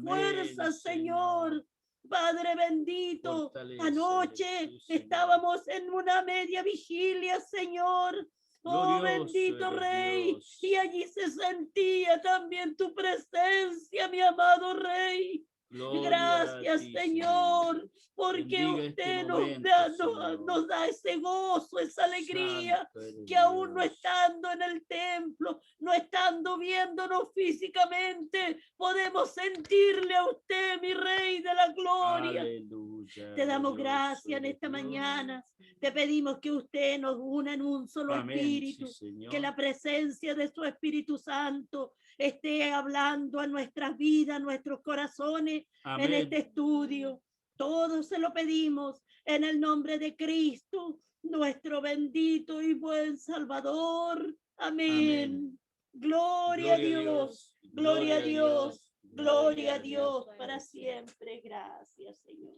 fuerza, Señor. Padre bendito, anoche estábamos en una media vigilia, Señor. Oh, bendito Rey, y allí se sentía también tu presencia, mi amado Rey. Gracias, Señor, porque usted nos da ese gozo, esa alegría, que aún no estando en el templo, no estando viéndonos físicamente, podemos sentirle a usted, mi Rey de la gloria. Aleluya. Te damos gracias en esta mañana. Te pedimos que usted nos una en un solo espíritu, que la presencia de su Espíritu Santo esté hablando a nuestras vidas, a nuestros corazones en este estudio. Todo se lo pedimos en el nombre de Cristo, nuestro bendito y buen Salvador. Amén. Gloria a Dios, gloria a Dios, gloria a Dios para siempre. Gracias, Señor.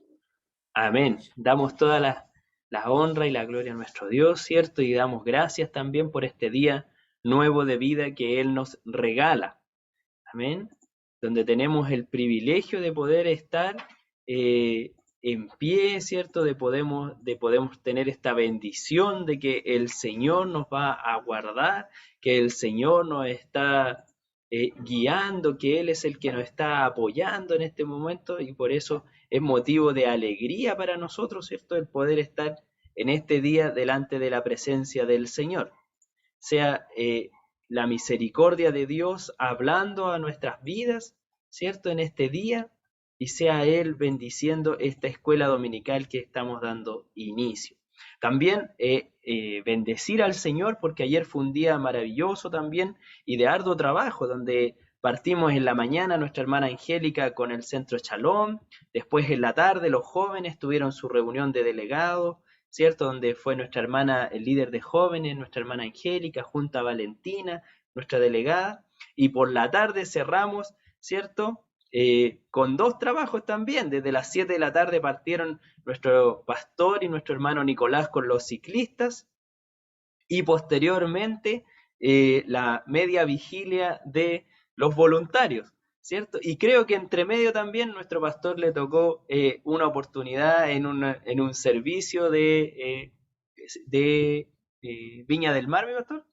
Amén. Damos toda la honra y la gloria a nuestro Dios, ¿cierto? Y damos gracias también por este día nuevo de vida que Él nos regala. Amén. Donde tenemos el privilegio de poder estar en pie, ¿cierto? De podemos tener esta bendición de que el Señor nos va a guardar, que el Señor nos está guiando, que Él es el que nos está apoyando en este momento, y por eso es motivo de alegría para nosotros, ¿cierto? El poder estar en este día delante de la presencia del Señor. Sea la misericordia de Dios hablando a nuestras vidas, ¿cierto? En este día, y sea Él bendiciendo esta escuela dominical que estamos dando inicio. También bendecir al Señor, porque ayer fue un día maravilloso también y de arduo trabajo, donde partimos en la mañana nuestra hermana Angélica con el Centro Shalom, después en la tarde los jóvenes tuvieron su reunión de delegados, ¿cierto? Donde fue nuestra hermana, el líder de jóvenes, nuestra hermana Angélica, junto a Valentina, nuestra delegada, y por la tarde cerramos, ¿cierto? Con dos trabajos también. Desde las 7 de la tarde partieron nuestro pastor y nuestro hermano Nicolás con los ciclistas, y posteriormente la media vigilia de los voluntarios, ¿cierto? Y creo que entre medio también nuestro pastor le tocó una oportunidad en un servicio de Viña del Mar, ¿mi pastor?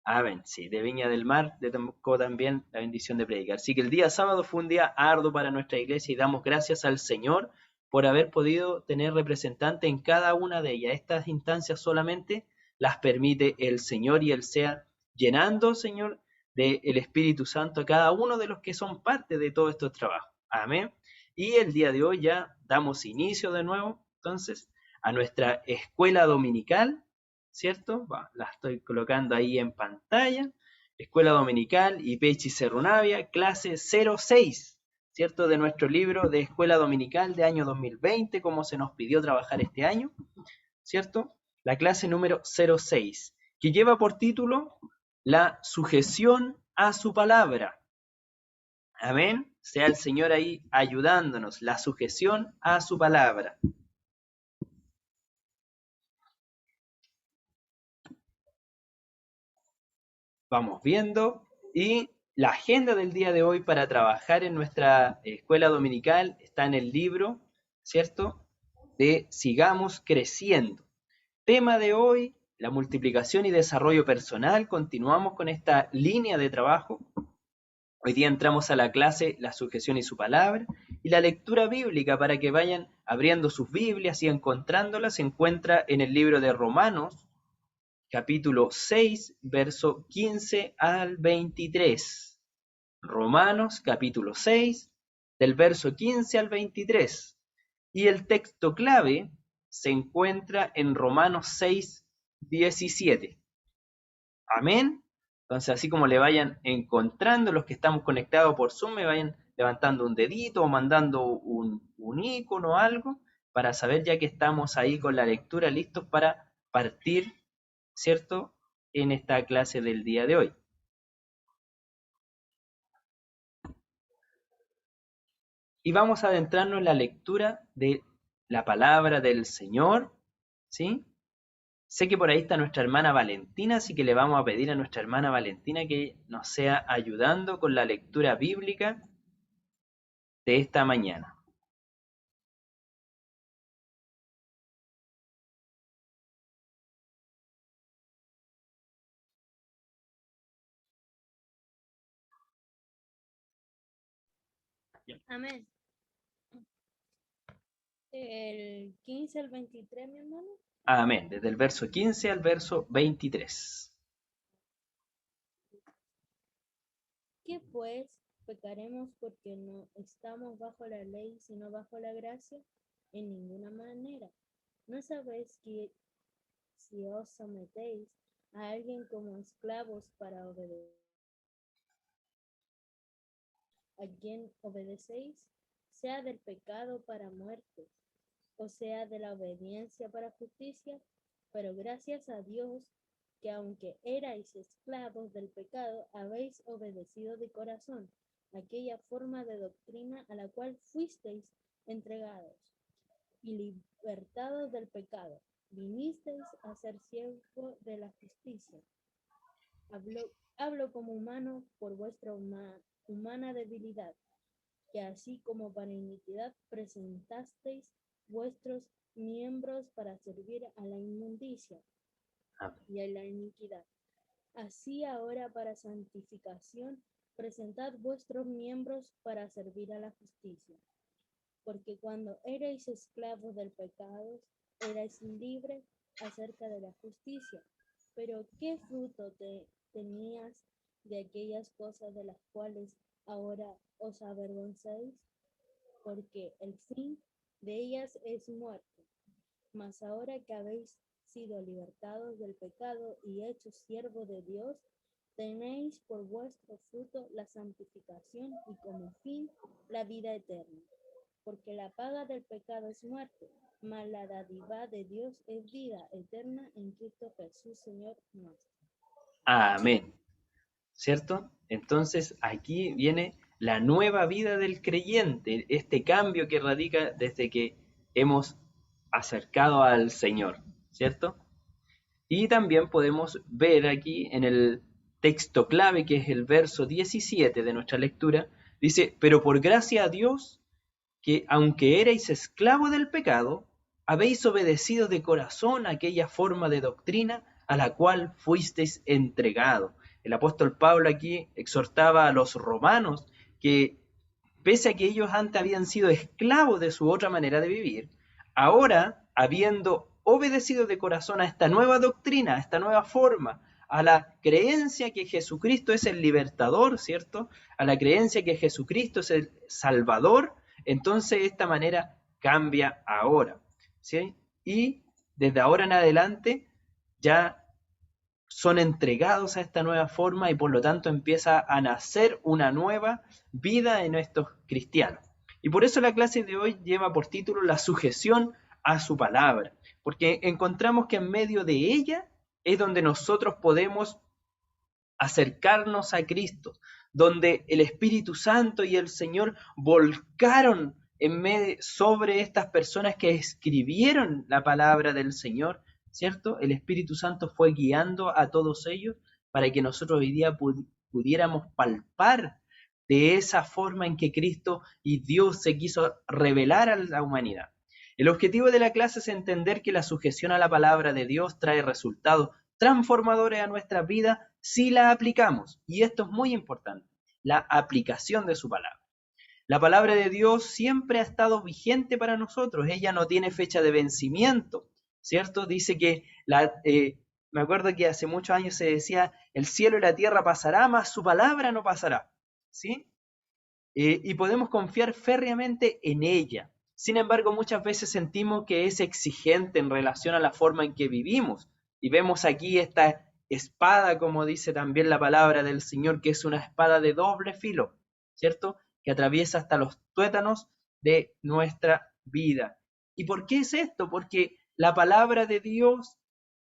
Amén, sí, de Viña del Mar le tocó también la bendición de predicar. Así que el día sábado fue un día arduo para nuestra iglesia y damos gracias al Señor por haber podido tener representante en cada una de ellas. Estas instancias solamente las permite el Señor, y Él sea llenando, Señor, del Espíritu Santo a cada uno de los que son parte de todos estos trabajos. Amén. Y el día de hoy ya damos inicio de nuevo, entonces, a nuestra escuela dominical, ¿cierto? La estoy colocando ahí en pantalla. Escuela Dominical Ipechi Cerunavia, clase 06, ¿cierto? De nuestro libro de Escuela Dominical de año 2020, como se nos pidió trabajar este año, ¿cierto? La clase número 06, que lleva por título La sujeción a su palabra. Amén. Sea el Señor ahí ayudándonos, la sujeción a su palabra. Vamos viendo, y la agenda del día de hoy para trabajar en nuestra escuela dominical está en el libro, ¿cierto? De Sigamos Creciendo. Tema de hoy, la multiplicación y desarrollo personal. Continuamos con esta línea de trabajo. Hoy día entramos a la clase La sujeción y su palabra, y la lectura bíblica, para que vayan abriendo sus Biblias y encontrándolas, se encuentra en el libro de Romanos, capítulo 6, verso 15 al 23. Romanos, capítulo 6, del verso 15 al 23. Y el texto clave se encuentra en Romanos 6, 17. Amén. Entonces, así como le vayan encontrando los que estamos conectados por Zoom, me vayan levantando un dedito o mandando un icono o algo, para saber ya que estamos ahí con la lectura listos para partir, ¿cierto?, en esta clase del día de hoy. Y vamos a adentrarnos en la lectura de la palabra del Señor, ¿sí? Sé que por ahí está nuestra hermana Valentina, así que le vamos a pedir a nuestra hermana Valentina que nos sea ayudando con la lectura bíblica de esta mañana. Amén. El 15 al 23, mi hermano. Amén. Desde el verso 15 al verso 23. ¿Qué pues? ¿Pecaremos porque no estamos bajo la ley, sino bajo la gracia? En ninguna manera. ¿No sabéis que si os sometéis a alguien como esclavos para obedecer, a quien obedecéis, sea del pecado para muerte, o sea de la obediencia para justicia? Pero gracias a Dios que aunque erais esclavos del pecado, habéis obedecido de corazón aquella forma de doctrina a la cual fuisteis entregados, y libertados del pecado, vinisteis a ser siervos de la justicia. Hablo como humano por vuestra humana debilidad, que así como para iniquidad presentasteis vuestros miembros para servir a la inmundicia y a la iniquidad. Así ahora para santificación presentad vuestros miembros para servir a la justicia. Porque cuando erais esclavos del pecado, erais libres acerca de la justicia. Pero ¿qué fruto tenías de aquellas cosas de las cuales ahora os avergonzáis? Porque el fin de ellas es muerte. Mas ahora que habéis sido libertados del pecado y hechos siervos de Dios, tenéis por vuestro fruto la santificación y como fin la vida eterna. Porque la paga del pecado es muerte, mas la dádiva de Dios es vida eterna en Cristo Jesús, Señor nuestro. Amén. ¿Cierto? Entonces aquí viene la nueva vida del creyente, este cambio que radica desde que hemos acercado al Señor, ¿cierto? Y también podemos ver aquí en el texto clave, que es el verso 17 de nuestra lectura, dice, pero por gracia a Dios, que aunque erais esclavos del pecado, habéis obedecido de corazón aquella forma de doctrina a la cual fuisteis entregados. El apóstol Pablo aquí exhortaba a los romanos que, pese a que ellos antes habían sido esclavos de su otra manera de vivir, ahora, habiendo obedecido de corazón a esta nueva doctrina, a esta nueva forma, a la creencia que Jesucristo es el libertador, ¿cierto? A la creencia que Jesucristo es el salvador, entonces esta manera cambia ahora, ¿sí? Y desde ahora en adelante ya son entregados a esta nueva forma y por lo tanto empieza a nacer una nueva vida en estos cristianos. Y por eso la clase de hoy lleva por título la sujeción a su palabra, porque encontramos que en medio de ella es donde nosotros podemos acercarnos a Cristo, donde el Espíritu Santo y el Señor volcaron sobre estas personas que escribieron la palabra del Señor, ¿cierto? El Espíritu Santo fue guiando a todos ellos para que nosotros hoy día pudiéramos palpar de esa forma en que Cristo y Dios se quiso revelar a la humanidad. El objetivo de la clase es entender que la sujeción a la palabra de Dios trae resultados transformadores a nuestra vida si la aplicamos. Y esto es muy importante, la aplicación de su palabra. La palabra de Dios siempre ha estado vigente para nosotros, ella no tiene fecha de vencimiento, ¿cierto? Dice que, me acuerdo que hace muchos años se decía, el cielo y la tierra pasará, mas su palabra no pasará, ¿sí? Y podemos confiar férreamente en ella. Sin embargo, muchas veces sentimos que es exigente en relación a la forma en que vivimos. Y vemos aquí esta espada, como dice también la palabra del Señor, que es una espada de doble filo, ¿cierto? Que atraviesa hasta los tuétanos de nuestra vida. ¿Y por qué es esto? Porque la palabra de Dios,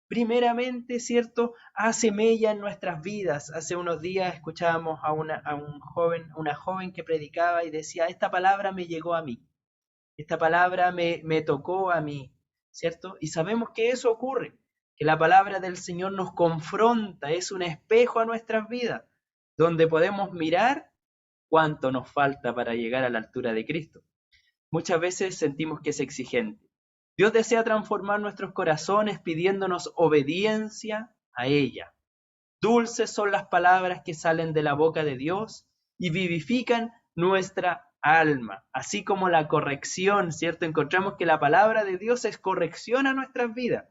primeramente, ¿cierto?, hace mella en nuestras vidas. Hace unos días escuchábamos a una joven que predicaba y decía, esta palabra me llegó a mí, esta palabra me tocó a mí, ¿cierto? Y sabemos que eso ocurre, que la palabra del Señor nos confronta, es un espejo a nuestras vidas, donde podemos mirar cuánto nos falta para llegar a la altura de Cristo. Muchas veces sentimos que es exigente. Dios desea transformar nuestros corazones pidiéndonos obediencia a ella. Dulces son las palabras que salen de la boca de Dios y vivifican nuestra alma, así como la corrección, ¿cierto? Encontramos que la palabra de Dios es corrección a nuestras vidas.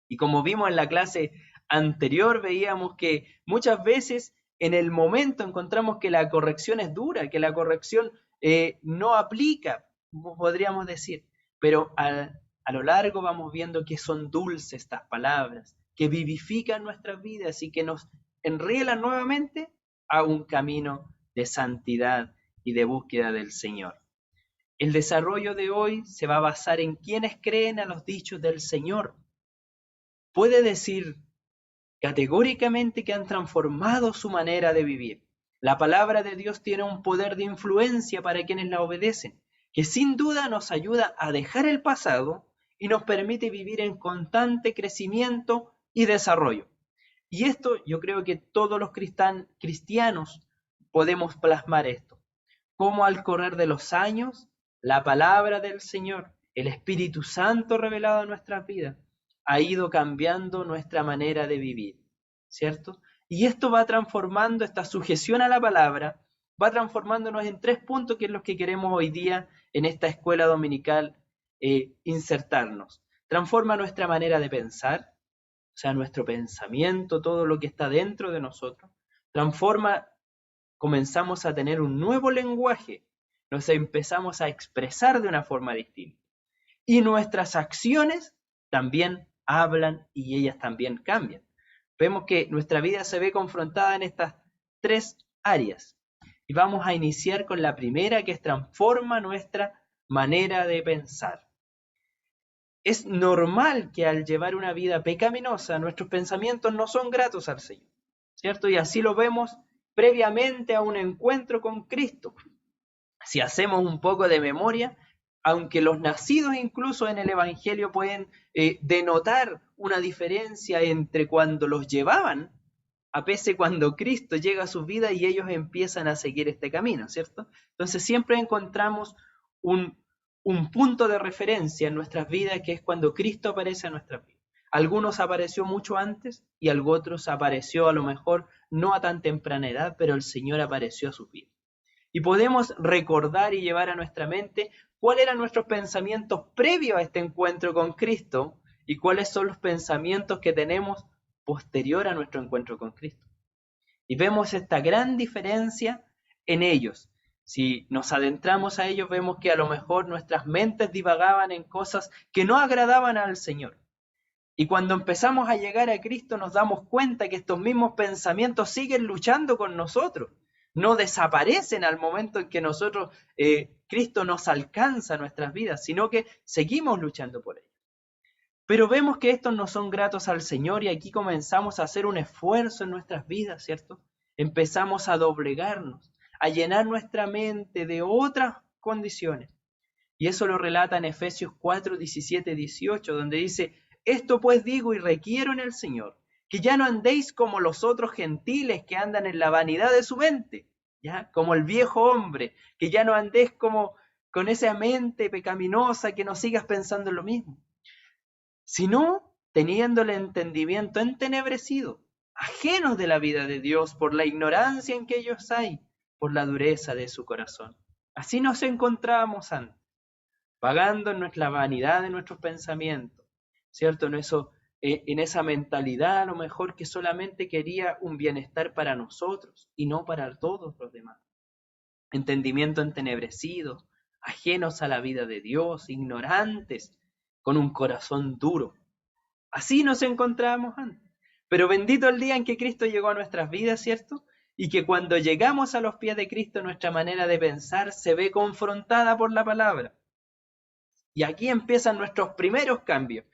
Y como vimos en la clase anterior, veíamos que muchas veces en el momento encontramos que la corrección es dura, que la corrección no aplica, podríamos decir, pero a lo largo vamos viendo que son dulces estas palabras, que vivifican nuestras vidas y que nos enrielan nuevamente a un camino de santidad y de búsqueda del Señor. El desarrollo de hoy se va a basar en quienes creen a los dichos del Señor. Puede decir categóricamente que han transformado su manera de vivir. La palabra de Dios tiene un poder de influencia para quienes la obedecen, que sin duda nos ayuda a dejar el pasado y nos permite vivir en constante crecimiento y desarrollo. Y esto yo creo que todos los cristianos podemos plasmar esto. Como al correr de los años, la palabra del Señor, el Espíritu Santo revelado en nuestras vidas, ha ido cambiando nuestra manera de vivir, ¿cierto? Y esto va transformando, esta sujeción a la palabra, va transformándonos en 3 puntos que es lo que queremos hoy día en esta escuela dominical insertarnos. Transforma nuestra manera de pensar, o sea, nuestro pensamiento, todo lo que está dentro de nosotros. Comenzamos a tener un nuevo lenguaje, nos empezamos a expresar de una forma distinta. Y nuestras acciones también hablan y ellas también cambian. Vemos que nuestra vida se ve confrontada en estas 3 áreas. Y vamos a iniciar con la primera, que es transforma nuestra manera de pensar. Es normal que al llevar una vida pecaminosa, nuestros pensamientos no son gratos al Señor, ¿cierto? Y así lo vemos previamente a un encuentro con Cristo. Si hacemos un poco de memoria, aunque los nacidos incluso en el Evangelio pueden denotar una diferencia entre cuando los llevaban, a pesar cuando Cristo llega a su vida y ellos empiezan a seguir este camino, ¿cierto? Entonces siempre encontramos un punto de referencia en nuestras vidas, que es cuando Cristo aparece en nuestras vidas. Algunos apareció mucho antes y otros apareció a lo mejor no a tan temprana edad, pero el Señor apareció a sus vidas. Y podemos recordar y llevar a nuestra mente cuáles eran nuestros pensamientos previos a este encuentro con Cristo y cuáles son los pensamientos que tenemos posterior a nuestro encuentro con Cristo. Y vemos esta gran diferencia en ellos. Si nos adentramos a ellos, vemos que a lo mejor nuestras mentes divagaban en cosas que no agradaban al Señor. Y cuando empezamos a llegar a Cristo nos damos cuenta que estos mismos pensamientos siguen luchando con nosotros. No desaparecen al momento en que nosotros, Cristo nos alcanza en nuestras vidas, sino que seguimos luchando por ellos. Pero vemos que estos no son gratos al Señor y aquí comenzamos a hacer un esfuerzo en nuestras vidas, ¿cierto? Empezamos a doblegarnos, a llenar nuestra mente de otras condiciones. Y eso lo relata en Efesios 4, 17, 18, donde dice: esto pues digo y requiero en el Señor, que ya no andéis como los otros gentiles que andan en la vanidad de su mente, ¿ya? Como el viejo hombre, que ya no andéis como con esa mente pecaminosa, que no sigas pensando en lo mismo, sino teniendo el entendimiento entenebrecido, ajenos de la vida de Dios por la ignorancia en que ellos hay, por la dureza de su corazón. Así nos encontrábamos antes, vagando en la vanidad de nuestros pensamientos, ¿cierto? En esa mentalidad a lo mejor que solamente quería un bienestar para nosotros y no para todos los demás. Entendimiento entenebrecido, ajenos a la vida de Dios, ignorantes, con un corazón duro. Así nos encontrábamos antes. Pero bendito el día en que Cristo llegó a nuestras vidas, ¿cierto? Y que cuando llegamos a los pies de Cristo, nuestra manera de pensar se ve confrontada por la palabra. Y aquí empiezan nuestros primeros cambios.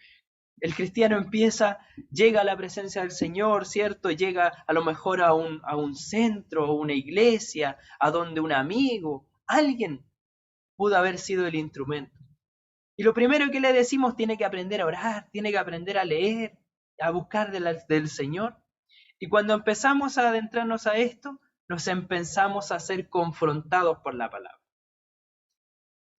El cristiano llega a la presencia del Señor, ¿cierto? Llega a lo mejor a un centro, o una iglesia, a donde un amigo, alguien pudo haber sido el instrumento. Y lo primero que le decimos, tiene que aprender a orar, tiene que aprender a leer, a buscar del Señor. Y cuando empezamos a adentrarnos a esto, nos empezamos a ser confrontados por la palabra.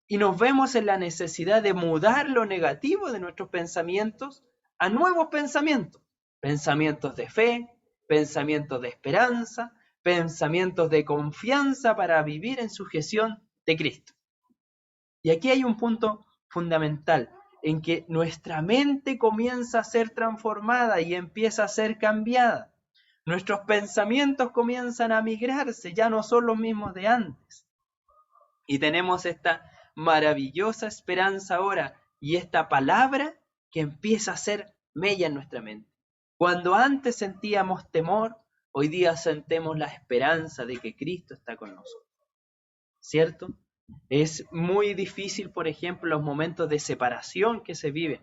Y nos vemos en la necesidad de mudar lo negativo de nuestros pensamientos a nuevos pensamientos. Pensamientos de fe, pensamientos de esperanza, pensamientos de confianza para vivir en sujeción de Cristo. Y aquí hay un punto fundamental, en que nuestra mente comienza a ser transformada y empieza a ser cambiada. Nuestros pensamientos comienzan a migrarse, ya no son los mismos de antes. Y tenemos esta maravillosa esperanza ahora y esta palabra que empieza a ser mella en nuestra mente. Cuando antes sentíamos temor, hoy día sentimos la esperanza de que Cristo está con nosotros. ¿Cierto? Es muy difícil, por ejemplo, los momentos de separación que se viven,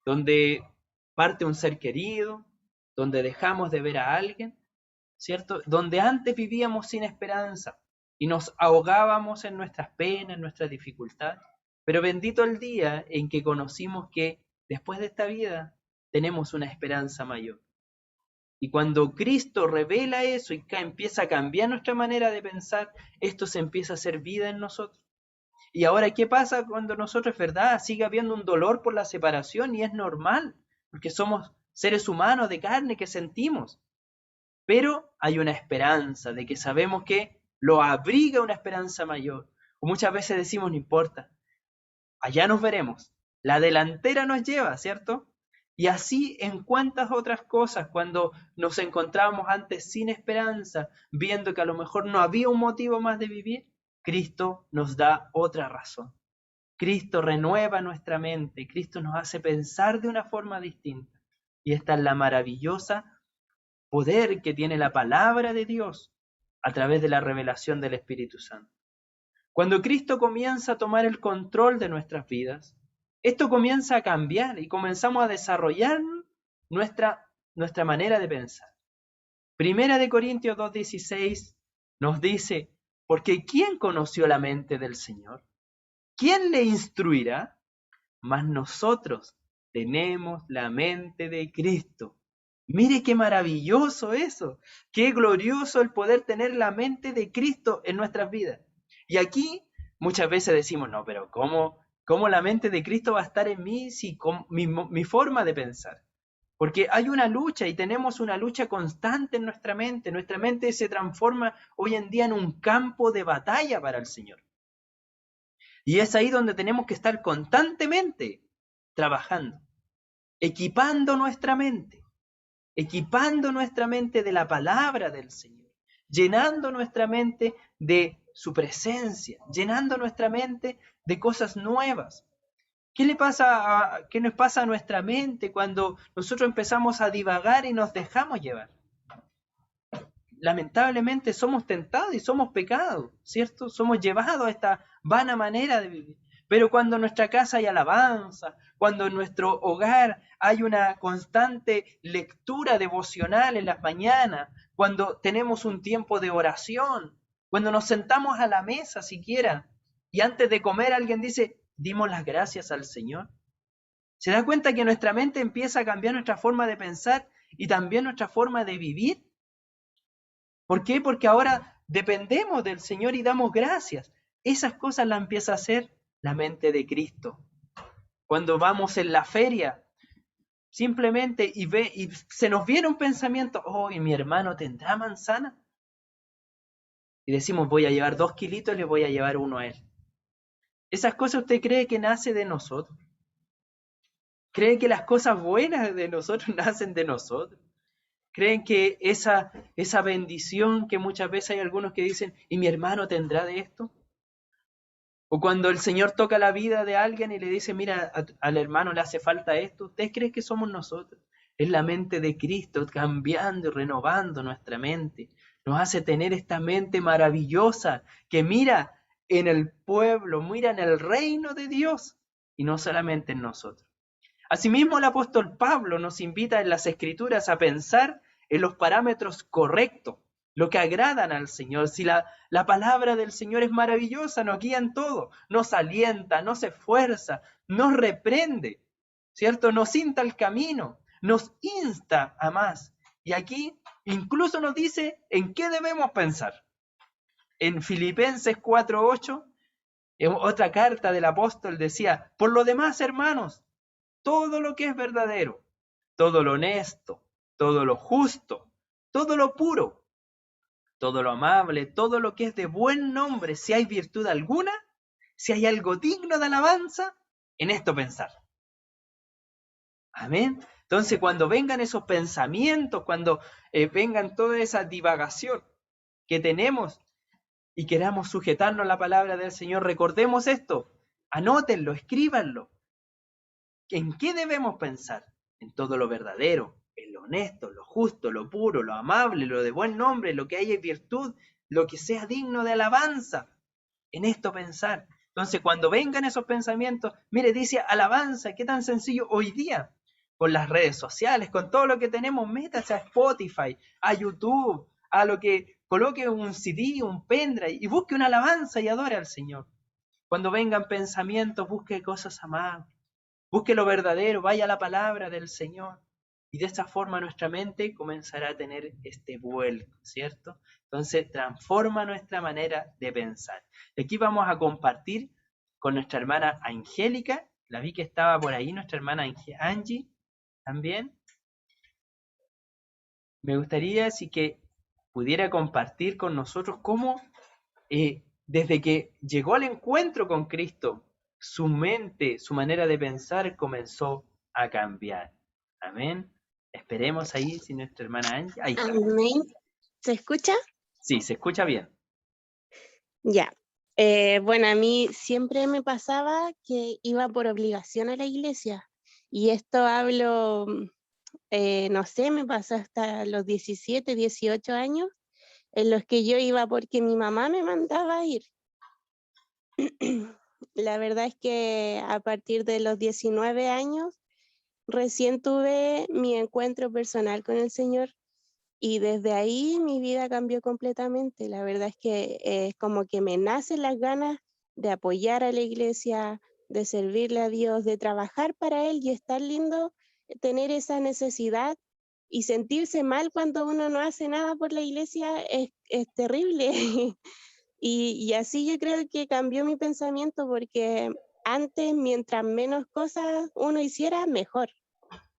donde parte un ser querido, donde dejamos de ver a alguien, ¿cierto? Donde antes vivíamos sin esperanza y nos ahogábamos en nuestras penas, en nuestras dificultades. Pero bendito el día en que conocimos que después de esta vida tenemos una esperanza mayor. Y cuando Cristo revela eso y empieza a cambiar nuestra manera de pensar, esto se empieza a hacer vida en nosotros. Y ahora, ¿qué pasa cuando nosotros, verdad, sigue habiendo un dolor por la separación? Y es normal, porque somos seres humanos de carne que sentimos. Pero hay una esperanza de que sabemos que lo abriga una esperanza mayor. O muchas veces decimos, no importa, allá nos veremos. La delantera nos lleva, ¿cierto? Y así en cuantas otras cosas, cuando nos encontrábamos antes sin esperanza, viendo que a lo mejor no había un motivo más de vivir, Cristo nos da otra razón. Cristo renueva nuestra mente, Cristo nos hace pensar de una forma distinta. Y esta es la maravillosa poder que tiene la palabra de Dios a través de la revelación del Espíritu Santo. Cuando Cristo comienza a tomar el control de nuestras vidas, esto comienza a cambiar y comenzamos a desarrollar nuestra manera de pensar. Primera de Corintios 2:16 nos dice, porque ¿quién conoció la mente del Señor? ¿Quién le instruirá? Mas nosotros tenemos la mente de Cristo. Mire qué maravilloso eso, qué glorioso el poder tener la mente de Cristo en nuestras vidas. Y aquí muchas veces decimos, no, pero ¿cómo la mente de Cristo va a estar en mí si con mi forma de pensar? Porque hay una lucha y tenemos una lucha constante en nuestra mente. Nuestra mente se transforma hoy en día en un campo de batalla para el Señor. Y es ahí donde tenemos que estar constantemente trabajando, equipando nuestra mente de la palabra del Señor, llenando nuestra mente de su presencia, llenando nuestra mente de cosas nuevas. ¿Qué nos pasa a nuestra mente cuando nosotros empezamos a divagar y nos dejamos llevar? Lamentablemente somos tentados y somos pecados, ¿cierto? Somos llevados a esta vana manera de vivir. Pero cuando en nuestra casa hay alabanza, cuando en nuestro hogar hay una constante lectura devocional en las mañanas, cuando tenemos un tiempo de oración, cuando nos sentamos a la mesa siquiera y antes de comer alguien dice, dimos las gracias al Señor. ¿Se da cuenta que nuestra mente empieza a cambiar nuestra forma de pensar y también nuestra forma de vivir? ¿Por qué? Porque ahora dependemos del Señor y damos gracias. Esas cosas las empieza a hacer la mente de Cristo. Cuando vamos en la feria, simplemente y se nos viene un pensamiento, oh, ¿y mi hermano tendrá manzana? Y decimos, voy a llevar 2 kilitos y le voy a llevar 1 a él. ¿Esas cosas usted cree que nace de nosotros? ¿Cree que las cosas buenas de nosotros nacen de nosotros? ¿Creen que esa bendición que muchas veces hay algunos que dicen, ¿y mi hermano tendrá de esto? O cuando el Señor toca la vida de alguien y le dice, mira, al hermano le hace falta esto, ¿ustedes creen que somos nosotros? Es la mente de Cristo cambiando y renovando nuestra mente. Nos hace tener esta mente maravillosa que mira en el pueblo, mira en el reino de Dios y no solamente en nosotros. Asimismo, el apóstol Pablo nos invita en las Escrituras a pensar en los parámetros correctos, lo que agradan al Señor. Si la palabra del Señor es maravillosa, nos guía en todo, nos alienta, nos esfuerza, nos reprende, ¿cierto? Nos cinta el camino, nos insta a más. Y aquí incluso nos dice en qué debemos pensar. En Filipenses 4:8, en otra carta del apóstol decía, por lo demás, hermanos, todo lo que es verdadero, todo lo honesto, todo lo justo, todo lo puro, todo lo amable, todo lo que es de buen nombre, si hay virtud alguna, si hay algo digno de alabanza, en esto pensar. Amén. Entonces, cuando vengan esos pensamientos, cuando vengan toda esa divagación que tenemos y queramos sujetarnos a la palabra del Señor, recordemos esto, anótenlo, escríbanlo. ¿En qué debemos pensar? En todo lo verdadero, en lo honesto, lo justo, lo puro, lo amable, lo de buen nombre, lo que haya virtud, lo que sea digno de alabanza. En esto pensar. Entonces, cuando vengan esos pensamientos, mire, dice alabanza, qué tan sencillo hoy día, con las redes sociales, con todo lo que tenemos, métase a Spotify, a YouTube, a lo que coloque un CD, un pendrive y busque una alabanza y adore al Señor. Cuando vengan pensamientos, busque cosas amables, busque lo verdadero, vaya a la palabra del Señor. Y de esta forma nuestra mente comenzará a tener este vuelco, ¿cierto? Entonces transforma nuestra manera de pensar. Y aquí vamos a compartir con nuestra hermana Angélica. La vi que estaba por ahí, nuestra hermana Angie también. Me gustaría si que pudiera compartir con nosotros cómo desde que llegó al encuentro con Cristo, su mente, su manera de pensar comenzó a cambiar. Amén. Esperemos ahí si nuestra hermana Angie. Ahí está. Amén. ¿Se escucha? Sí, se escucha bien. Ya. Bueno, a mí siempre me pasaba que iba por obligación a la iglesia. Y esto hablo, no sé, me pasó hasta los 17, 18 años, en los que yo iba porque mi mamá me mandaba a ir. La verdad es que a partir de los 19 años, recién tuve mi encuentro personal con el Señor. Y desde ahí mi vida cambió completamente. La verdad es que es como que me nacen las ganas de apoyar a la iglesia, de servirle a Dios, de trabajar para Él, y es tan lindo tener esa necesidad, y sentirse mal cuando uno no hace nada por la iglesia es terrible. Y así yo creo que cambió mi pensamiento, porque antes, mientras menos cosas uno hiciera, mejor.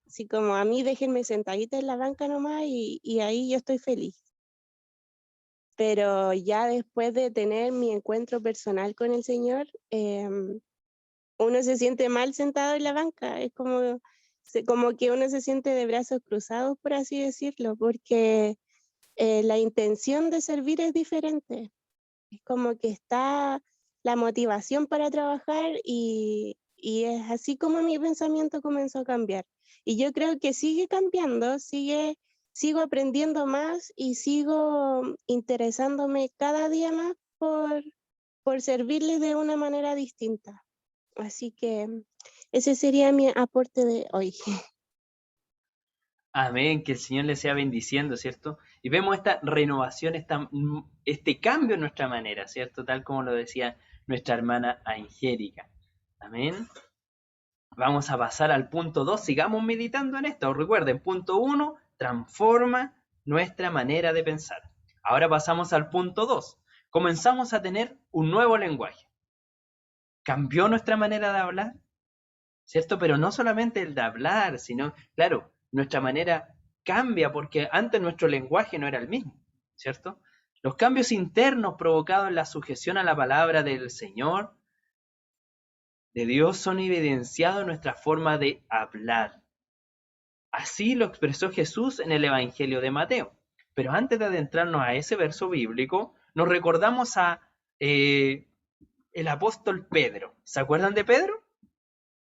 Así como a mí déjenme sentadita en la banca nomás y ahí yo estoy feliz. Pero ya después de tener mi encuentro personal con el Señor, uno se siente mal sentado en la banca. Es como que uno se siente de brazos cruzados, por así decirlo, porque la intención de servir es diferente. Es como que está la motivación para trabajar, y es así como mi pensamiento comenzó a cambiar. Y yo creo que sigue cambiando, sigo aprendiendo más y sigo interesándome cada día más por servirles de una manera distinta. Así que ese sería mi aporte de hoy. Amén, que el Señor le sea bendiciendo, ¿cierto? Y vemos esta renovación, este cambio en nuestra manera, ¿cierto? Tal como lo decía nuestra hermana Angélica. Amén. Vamos a pasar al punto 2, sigamos meditando en esto. Recuerden, punto 1, transforma nuestra manera de pensar. Ahora pasamos al punto 2. Comenzamos a tener un nuevo lenguaje. Cambió nuestra manera de hablar, ¿cierto? Pero no solamente el de hablar, sino, claro, nuestra manera cambia porque antes nuestro lenguaje no era el mismo, ¿cierto? Los cambios internos provocados en la sujeción a la palabra del Señor, de Dios, son evidenciados en nuestra forma de hablar. Así lo expresó Jesús en el Evangelio de Mateo. Pero antes de adentrarnos a ese verso bíblico, nos recordamos a el apóstol Pedro. ¿Se acuerdan de Pedro?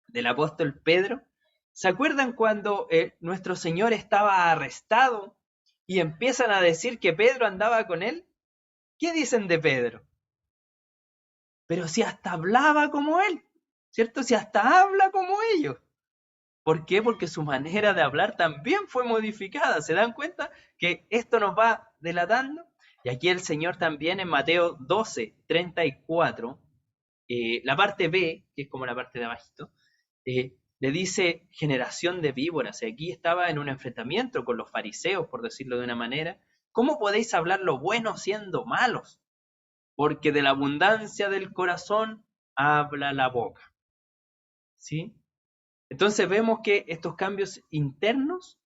Del apóstol Pedro. ¿Se acuerdan cuando nuestro Señor estaba arrestado y empiezan a decir que Pedro andaba con él? ¿Qué dicen de Pedro? Pero si hasta hablaba como él, ¿cierto? Si hasta habla como ellos. ¿Por qué? Porque su manera de hablar también fue modificada. ¿Se dan cuenta que esto nos va delatando? Y aquí el Señor también en Mateo 12, 34, la parte B, que es como la parte de abajito, le dice generación de víboras, y aquí estaba en un enfrentamiento con los fariseos, por decirlo de una manera. ¿Cómo podéis hablar lo bueno siendo malos? Porque de la abundancia del corazón habla la boca. ¿Sí? Entonces vemos que estos cambios internos,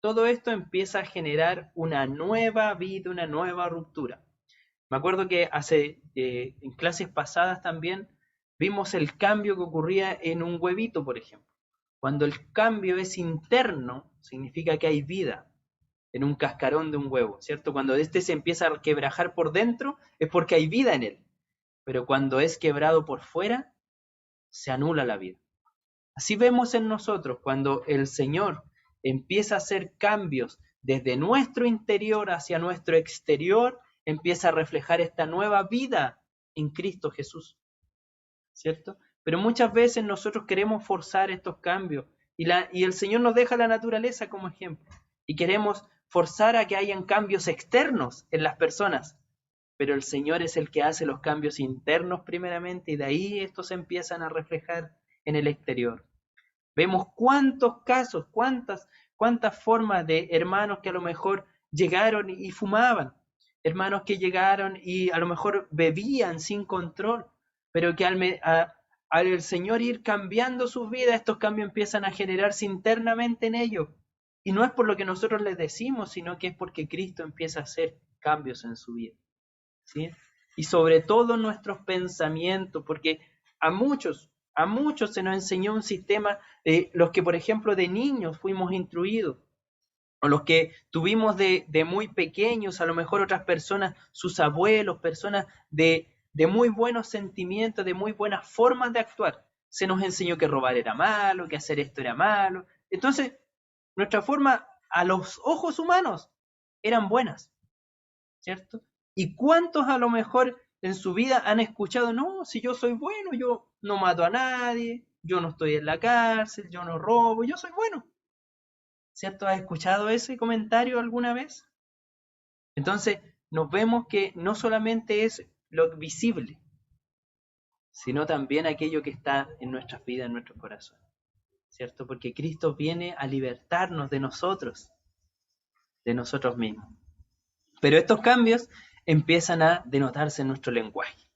todo esto empieza a generar una nueva vida, una nueva ruptura. Me acuerdo que en clases pasadas también vimos el cambio que ocurría en un huevito, por ejemplo. Cuando el cambio es interno, significa que hay vida en un cascarón de un huevo, ¿cierto? Cuando este se empieza a quebrajar por dentro, es porque hay vida en él. Pero cuando es quebrado por fuera, se anula la vida. Así vemos en nosotros, cuando el Señor empieza a hacer cambios desde nuestro interior hacia nuestro exterior, empieza a reflejar esta nueva vida en Cristo Jesús, ¿cierto? Pero muchas veces nosotros queremos forzar estos cambios y el Señor nos deja la naturaleza como ejemplo y queremos forzar a que hayan cambios externos en las personas, pero el Señor es el que hace los cambios internos primeramente y de ahí estos empiezan a reflejar en el exterior. Vemos cuántos casos, cuántas formas de hermanos que a lo mejor llegaron y fumaban, hermanos que llegaron y a lo mejor bebían sin control, pero que al Señor ir cambiando sus vidas, estos cambios empiezan a generarse internamente en ellos. Y no es por lo que nosotros les decimos, sino que es porque Cristo empieza a hacer cambios en su vida, ¿sí? Y sobre todo nuestros pensamientos, porque a muchos se nos enseñó un sistema, los que por ejemplo de niños fuimos instruidos, o los que tuvimos de muy pequeños, a lo mejor otras personas, sus abuelos, personas de muy buenos sentimientos, de muy buenas formas de actuar. Se nos enseñó que robar era malo, que hacer esto era malo. Entonces, nuestra forma a los ojos humanos eran buenas, ¿cierto? ¿Y cuántos a lo mejor en su vida han escuchado, no, si yo soy bueno, yo no mato a nadie, yo no estoy en la cárcel, yo no robo, yo soy bueno? ¿Cierto? ¿Has escuchado ese comentario alguna vez? Entonces, nos vemos que no solamente es lo visible, sino también aquello que está en nuestras vidas, en nuestro corazón, ¿cierto? Porque Cristo viene a libertarnos de nosotros mismos. Pero estos cambios empiezan a denotarse en nuestro lenguaje.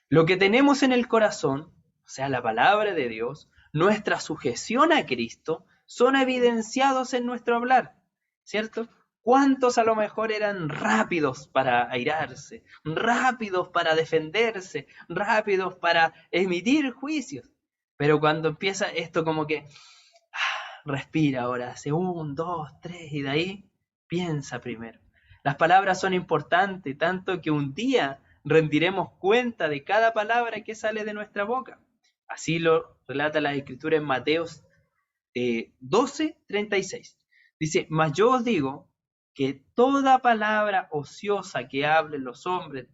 Lo que tenemos en el corazón, o sea, la palabra de Dios, nuestra sujeción a Cristo, son evidenciados en nuestro hablar, ¿cierto? ¿Cuántos a lo mejor eran rápidos para airarse, rápidos para defenderse, rápidos para emitir juicios? Pero cuando empieza esto como que, respira ahora, hace 1, 2, 3 y de ahí piensa primero. Las palabras son importantes, tanto que un día rendiremos cuenta de cada palabra que sale de nuestra boca. Así lo relata la Escritura en Mateo 12:36. Dice, mas yo os digo que toda palabra ociosa que hablen los hombres,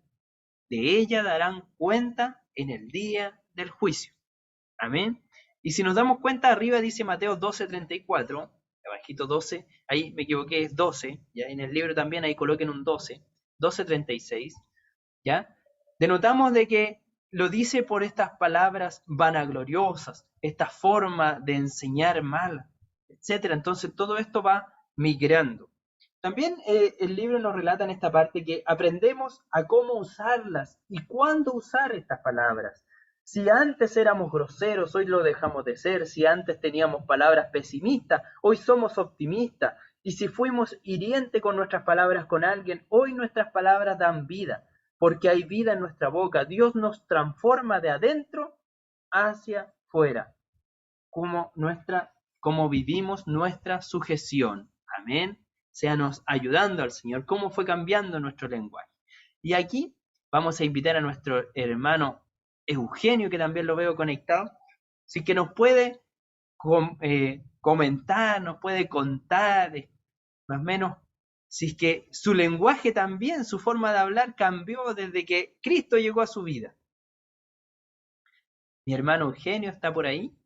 de ella darán cuenta en el día del juicio. Amén. Y si nos damos cuenta, arriba dice Mateo 12:34, abajito 12, ahí me equivoqué, es 12, ya en el libro también ahí coloquen un 12:36, ¿ya? Denotamos de que lo dice por estas palabras vanagloriosas, esta forma de enseñar mal, etcétera. Entonces todo esto va migrando. También el libro nos relata en esta parte que aprendemos a cómo usarlas y cuándo usar estas palabras. Si antes éramos groseros, hoy lo dejamos de ser. Si antes teníamos palabras pesimistas, hoy somos optimistas. Y si fuimos hirientes con nuestras palabras con alguien, hoy nuestras palabras dan vida, porque hay vida en nuestra boca. Dios nos transforma de adentro hacia fuera, como vivimos nuestra sujeción. Amén. Seanos ayudando al Señor, cómo fue cambiando nuestro lenguaje. Y aquí vamos a invitar a nuestro hermano Eugenio, que también lo veo conectado, si que nos puede comentar, nos puede contar, más o menos, si es que su lenguaje también, su forma de hablar cambió desde que Cristo llegó a su vida. Mi hermano Eugenio está por ahí.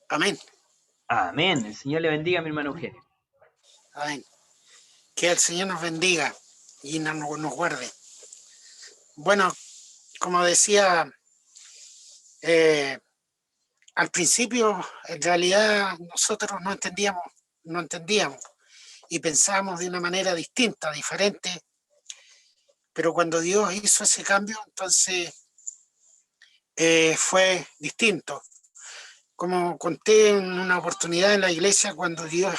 Amén. Amén. El Señor le bendiga a mi hermano Eugenio. Amén. Que el Señor nos bendiga y nos guarde. Bueno, como decía, al principio, en realidad, nosotros no entendíamos y pensábamos de una manera distinta, diferente, pero cuando Dios hizo ese cambio, entonces fue distinto. Como conté en una oportunidad en la iglesia, cuando Dios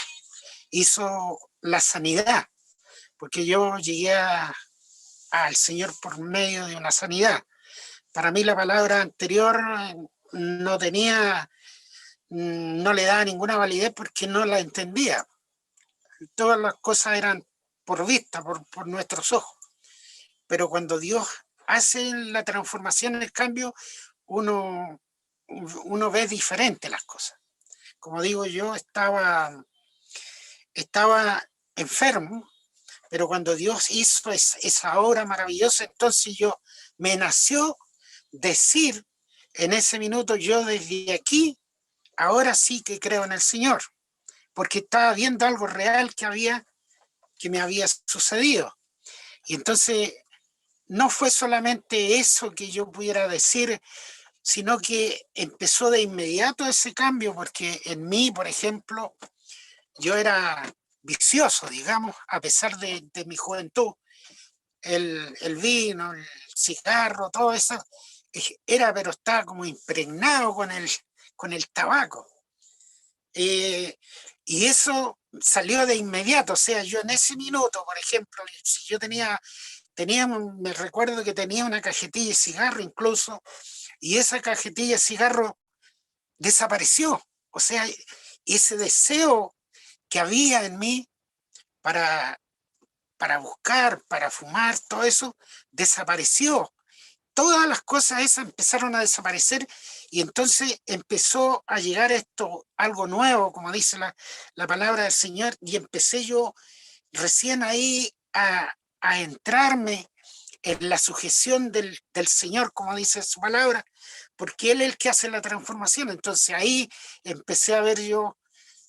hizo la sanidad, porque yo llegué al Señor por medio de una sanidad. Para mí la palabra anterior no le daba ninguna validez porque no la entendía. Todas las cosas eran por vista, por nuestros ojos. Pero cuando Dios hace la transformación, el cambio, uno ve diferente las cosas. Como digo, yo estaba enfermo, pero cuando Dios hizo esa obra maravillosa, entonces me nació decir en ese minuto, yo desde aquí, ahora sí que creo en el Señor, porque estaba viendo algo real que me había sucedido. Y entonces no fue solamente eso que yo pudiera decir, sino que empezó de inmediato ese cambio, porque en mí, por ejemplo, yo era vicioso, digamos, a pesar de mi juventud. El vino, el cigarro, todo eso, pero estaba como impregnado con el tabaco. Y eso salió de inmediato, o sea, yo en ese minuto, por ejemplo, si yo me recuerdo que tenía una cajetilla de cigarro incluso, y esa cajetilla de cigarro desapareció. O sea, ese deseo que había en mí para buscar, para fumar, todo eso, desapareció. Todas las cosas esas empezaron a desaparecer y entonces empezó a llegar algo nuevo, como dice la palabra del Señor, y empecé yo recién ahí a entrarme en la sujeción del Señor, como dice su palabra, porque Él es el que hace la transformación. Entonces ahí empecé a ver yo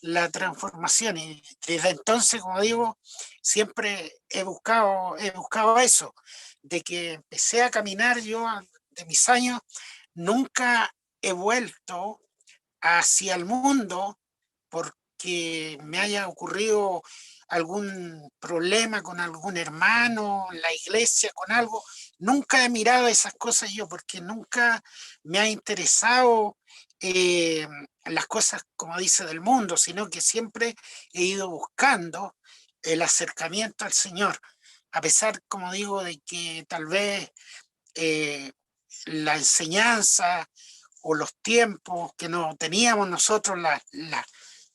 la transformación y desde entonces, como digo, siempre he buscado eso, de que empecé a caminar yo de mis años, nunca he vuelto hacia el mundo porque me haya ocurrido algún problema con algún hermano, en la iglesia, con algo. Nunca he mirado esas cosas yo porque nunca me ha interesado las cosas, como dice, del mundo, sino que siempre he ido buscando el acercamiento al Señor, a pesar, como digo, de que tal vez la enseñanza o los tiempos que no teníamos nosotros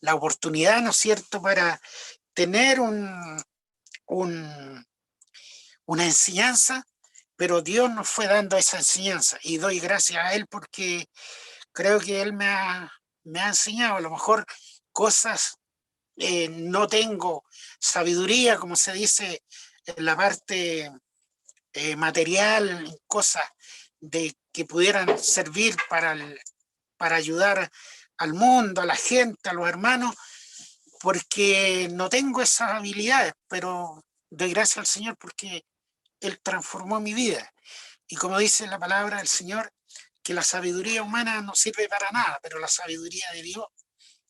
la oportunidad, ¿no es cierto?, para tener una enseñanza, pero Dios nos fue dando esa enseñanza y doy gracias a Él porque creo que Él me ha enseñado. A lo mejor cosas, no tengo sabiduría, como se dice, en la parte material, cosas que pudieran servir para ayudar al mundo, a la gente, a los hermanos, porque no tengo esas habilidades, pero doy gracias al Señor porque Él transformó mi vida. Y como dice la palabra del Señor, que la sabiduría humana no sirve para nada, pero la sabiduría de Dios,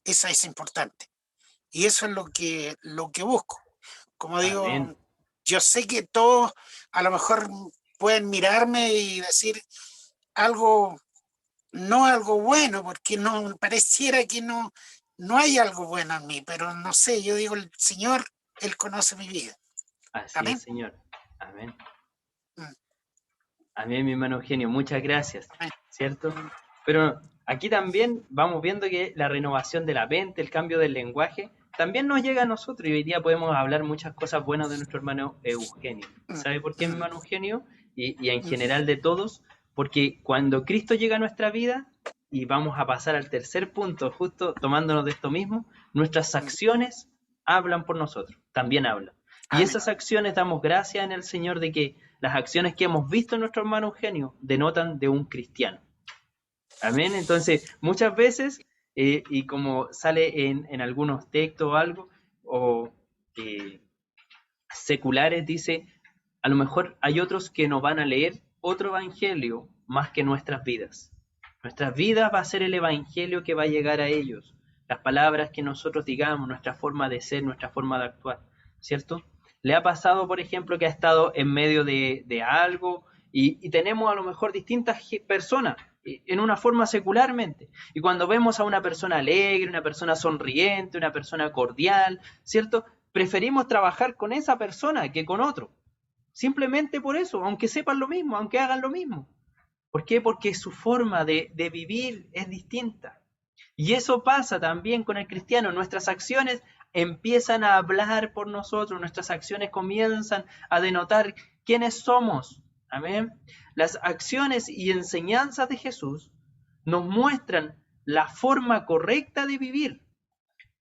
esa es importante. Y eso es lo que busco. Como digo, Amén. yo sé que todos a lo mejor pueden mirarme y decir algo bueno, porque no pareciera que no hay algo bueno en mí, pero no sé, yo digo, el Señor, Él conoce mi vida. Así Amén. es, Señor. Amén. Mm. Amén, mi hermano Eugenio, muchas gracias. Amén. ¿Cierto? Pero aquí también vamos viendo que la renovación de la mente, el cambio del lenguaje, también nos llega a nosotros y hoy día podemos hablar muchas cosas buenas de nuestro hermano Eugenio. ¿Sabe por qué, mi hermano Eugenio? Y en general de todos, porque cuando Cristo llega a nuestra vida, y vamos a pasar al tercer punto, justo tomándonos de esto mismo, nuestras acciones hablan por nosotros, también hablan. Y Amén. esas acciones damos gracias en el Señor de que las acciones que hemos visto en nuestro hermano Eugenio denotan de un cristiano. Amén. Entonces, muchas veces, y como sale en algunos textos o algo, o seculares, dice, a lo mejor hay otros que no van a leer otro evangelio más que nuestras vidas. Nuestras vidas va a ser el evangelio que va a llegar a ellos. Las palabras que nosotros digamos, nuestra forma de ser, nuestra forma de actuar, ¿cierto? Le ha pasado, por ejemplo, que ha estado en medio de algo y tenemos a lo mejor distintas personas en una forma secularmente. Y cuando vemos a una persona alegre, una persona sonriente, una persona cordial, ¿cierto? Preferimos trabajar con esa persona que con otro. Simplemente por eso, aunque sepan lo mismo, aunque hagan lo mismo. ¿Por qué? Porque su forma de vivir es distinta. Y eso pasa también con el cristiano. Nuestras acciones empiezan a hablar por nosotros, nuestras acciones comienzan a denotar quiénes somos. Amén. Las acciones y enseñanzas de Jesús nos muestran la forma correcta de vivir,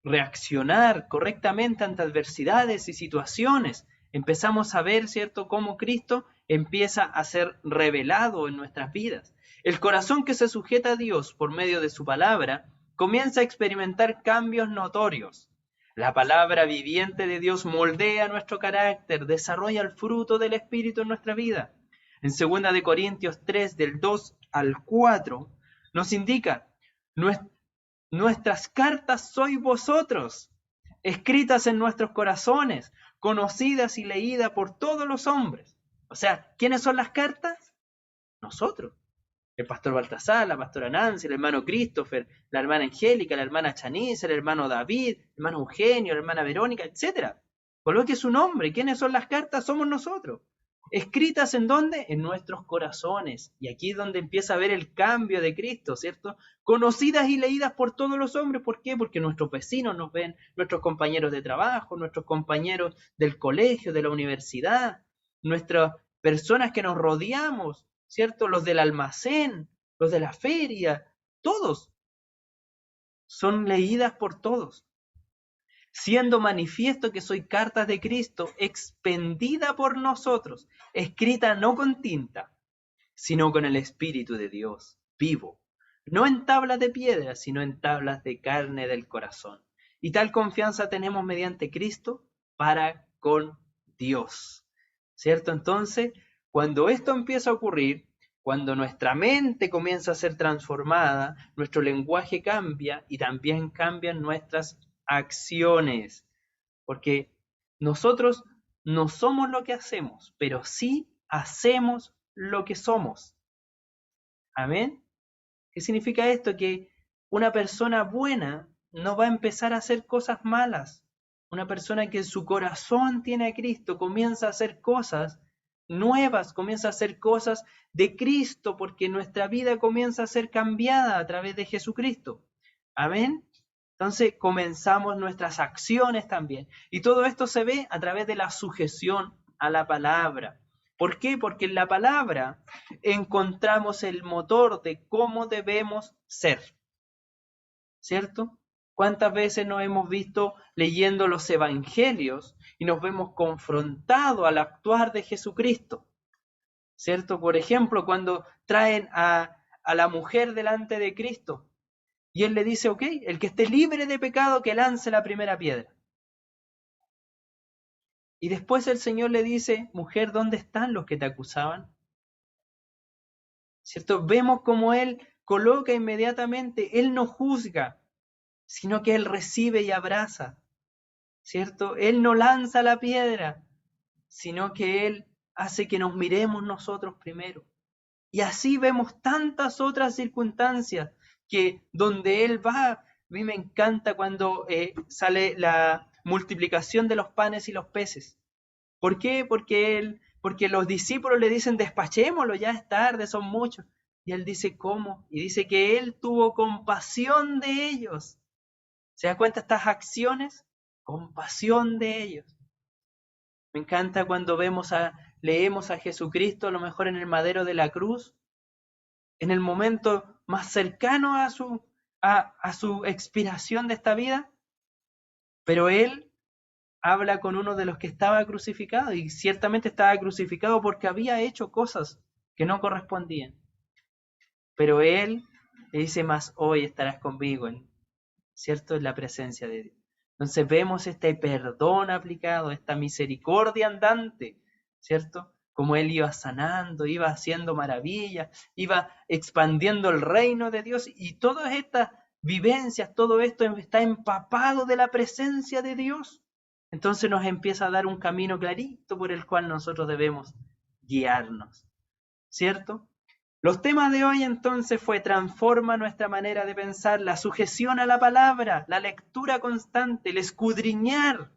reaccionar correctamente ante adversidades y situaciones. Empezamos a ver, ¿cierto?, cómo Cristo empieza a ser revelado en nuestras vidas. El corazón que se sujeta a Dios por medio de su palabra comienza a experimentar cambios notorios. La palabra viviente de Dios moldea nuestro carácter, desarrolla el fruto del Espíritu en nuestra vida. En 2 de Corintios 3, del 2 al 4, nos indica: nuestras cartas sois vosotros, escritas en nuestros corazones, conocidas y leídas por todos los hombres. O sea, ¿quiénes son las cartas? Nosotros. El pastor Baltasar, la pastora Nancy, el hermano Christopher, la hermana Angélica, la hermana Chanice, el hermano David, el hermano Eugenio, la hermana Verónica, etc. Coloque su nombre. ¿Quiénes son las cartas? Somos nosotros. ¿Escritas en dónde? En nuestros corazones. Y aquí es donde empieza a ver el cambio de Cristo, ¿cierto? Conocidas y leídas por todos los hombres. ¿Por qué? Porque nuestros vecinos nos ven, nuestros compañeros de trabajo, nuestros compañeros del colegio, de la universidad, nuestras personas que nos rodeamos, ¿cierto? Los del almacén, los de la feria, todos son leídas por todos. Siendo manifiesto que soy cartas de Cristo, expendida por nosotros, escrita no con tinta, sino con el Espíritu de Dios, vivo, no en tablas de piedra, sino en tablas de carne del corazón. Y tal confianza tenemos mediante Cristo para con Dios, ¿cierto? Entonces, cuando esto empieza a ocurrir, cuando nuestra mente comienza a ser transformada, nuestro lenguaje cambia y también cambian nuestras acciones, porque nosotros no somos lo que hacemos, pero sí hacemos lo que somos. Amén. ¿Qué significa esto? Que una persona buena no va a empezar a hacer cosas malas. Una persona que en su corazón tiene a Cristo comienza a hacer cosas nuevas, comienza a hacer cosas de Cristo, porque nuestra vida comienza a ser cambiada a través de Jesucristo. Amén. Entonces comenzamos nuestras acciones también. Y todo esto se ve a través de la sujeción a la palabra. ¿Por qué? Porque en la palabra encontramos el motor de cómo debemos ser. ¿Cierto? ¿Cuántas veces nos hemos visto leyendo los evangelios y nos vemos confrontados al actuar de Jesucristo? ¿Cierto? Por ejemplo, cuando traen a la mujer delante de Cristo, y él le dice, ok, el que esté libre de pecado, que lance la primera piedra. Y después el Señor le dice, mujer, ¿dónde están los que te acusaban? ¿Cierto? Vemos cómo Él coloca inmediatamente, Él no juzga, sino que Él recibe y abraza. ¿Cierto? Él no lanza la piedra, sino que Él hace que nos miremos nosotros primero. Y así vemos tantas otras circunstancias que donde Él va, a mí me encanta cuando sale la multiplicación de los panes y los peces. ¿Por qué? Porque los discípulos le dicen, despachémoslo, ya es tarde, son muchos. Y Él dice, ¿cómo? Y dice que Él tuvo compasión de ellos. ¿Se da cuenta estas acciones? Compasión de ellos. Me encanta cuando leemos a Jesucristo, a lo mejor en el madero de la cruz, en el momento más cercano a su expiración de esta vida, pero Él habla con uno de los que estaba crucificado, y ciertamente estaba crucificado porque había hecho cosas que no correspondían. Pero Él le dice, más hoy estarás conmigo, ¿cierto? En la presencia de Dios. Entonces vemos este perdón aplicado, esta misericordia andante, ¿cierto? como Él iba sanando, iba haciendo maravillas, iba expandiendo el reino de Dios, y todas estas vivencias, todo esto está empapado de la presencia de Dios. Entonces nos empieza a dar un camino clarito por el cual nosotros debemos guiarnos, ¿cierto? Los temas de hoy entonces fue transforma nuestra manera de pensar, la sujeción a la palabra, la lectura constante, el escudriñar,